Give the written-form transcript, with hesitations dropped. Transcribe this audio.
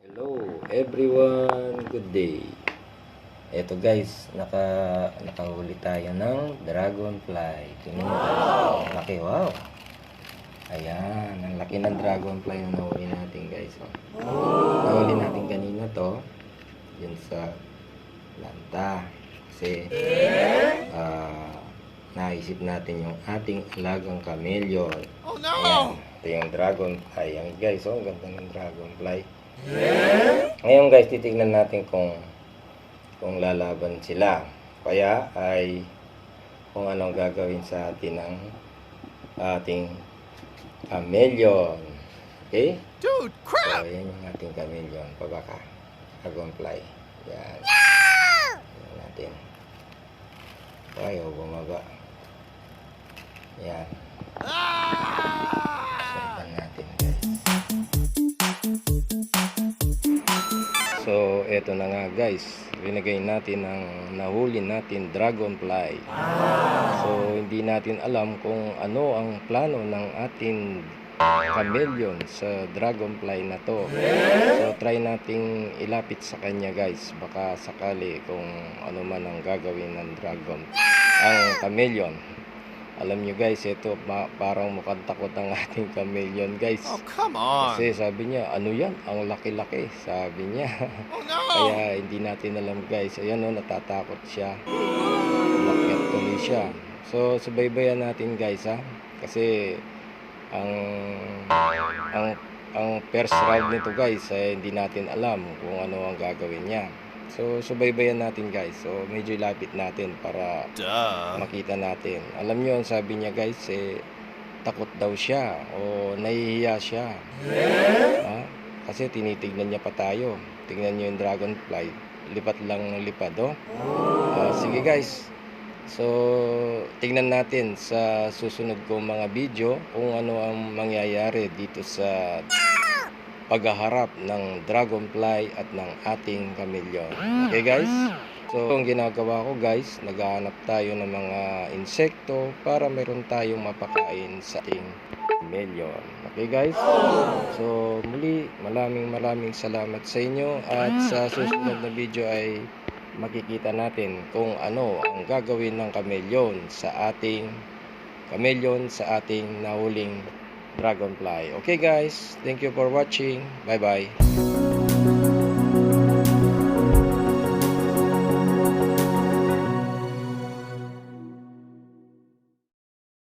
Hello everyone, good day. Eto guys, nakahuli tayo ng dragonfly. Tingnan nyo guys, ang laki, wow. Ayan, ang laki ng dragonfly na nahuli natin guys. Nahuli natin kanina to, yun sa lanta. Kasi naisip natin yung ating alagang chameleon. Oh no! Ayan, ito yung dragonfly. Ayan guys, ang ganda ng dragonfly. Ngayon guys, titignan natin kung lalaban sila. Kaya ay kung anong gagawin sa atin ng ating chameleon. Okay? Dude, So, crap! ayan yung ating chameleon. Pabaka. Dragonfly. Yan. Ayan natin. Ayaw bumaba. Yan. Sarapan natin guys. So, eto na nga guys. Linagay natin ang nahuli natin dragonfly. So, hindi natin alam kung ano ang plano ng ating chameleon sa dragonfly na to. So, try nating ilapit sa kanya guys. Baka sakali kung ano man ang gagawin ng chameleon. Alam nyo guys, ito parang mukhang takot ang ating chameleon guys. Oh, come on! Kasi sabi niya, ano yan? Ang laki-laki, sabi niya. Oh no! Kaya hindi natin alam guys. Ayan o, natatakot siya. Umakyat tuloy siya. So, subaybayan natin guys ha. Kasi ang first round nito guys ay hindi natin alam kung ano ang gagawin niya. So, subaybayan natin guys. So, medyo lapit natin para makita natin. Alam niyo, ang sabi niya guys, takot daw siya o nahihiya siya. Kasi tinitignan niya pa tayo. Tingnan niyo yung dragonfly. Lipat lang ng lipad, oh. Sige guys. So, tingnan natin sa susunod kong mga video kung ano ang mangyayari dito sa paghaharap ng dragonfly at ng ating chameleon. Okay guys? So, ang ginagawa ko guys, naghahanap tayo ng mga insekto para meron tayong mapakain sa ating chameleon. Okay guys? So, muli, maraming salamat sa inyo at sa susunod na video ay makikita natin kung ano ang gagawin ng chameleon sa ating nahuling dragonfly. Okay guys, thank you for watching. Bye bye.